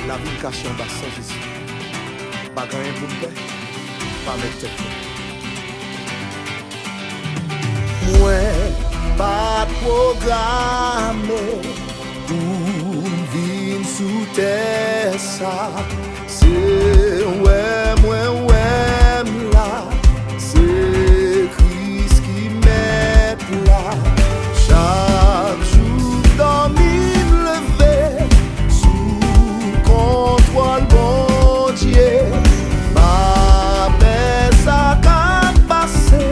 La vie cachée en bas sans Jésus. Pas gagner pour le paix, pas mettre tête. Moi, pas de programme pour vivre sous terre ça. C'est ouais, moi, là. C'est Christ qui met là. Chaque jour dormir, lever sous contrôle, bon Dieu. Ma paix, ça qu'a passé.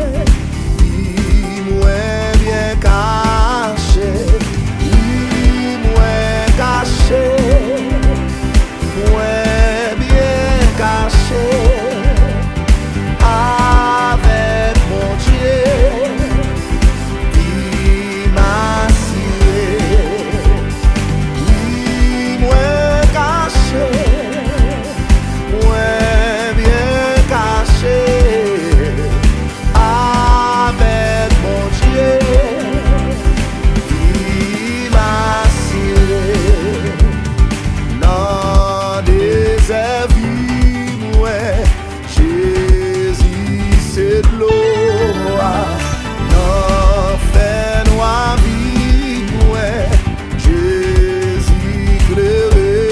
Dis-moi bien caché. Dis-moi caché. Moi bien caché. Avec mon Dieu. Il m'a scié. Oui, moi caché. Moi bien caché. Avec mon Dieu. Il m'a scié. Dans des avis, moi, Jésus, c'est de l'eau. Dans fait noir, vie, moi, Jésus, éclairé,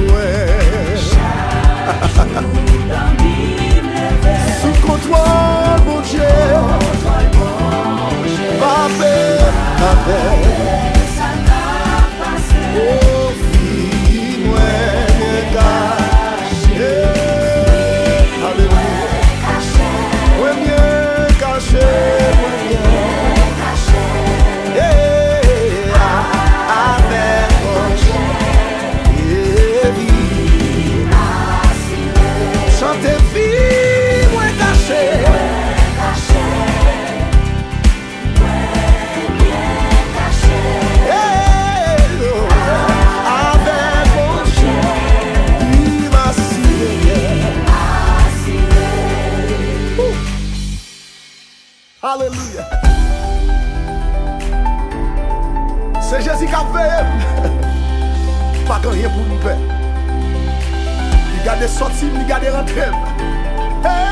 moi. Sous contrôle, mon Dieu. Ma paix, ma paix. Oh, vie, moi, bien caché. Alléluia. Moi, bien caché. Moi, bien caché. Avec mon Dieu. Vie. Chantez vie, moi, caché. Avec mon Dieu, il m'a scié. Alléluia. C'est Jésus qui a fait. Pas gagner pour nous faire. Il garde sortir, il garde rentrer. Hey!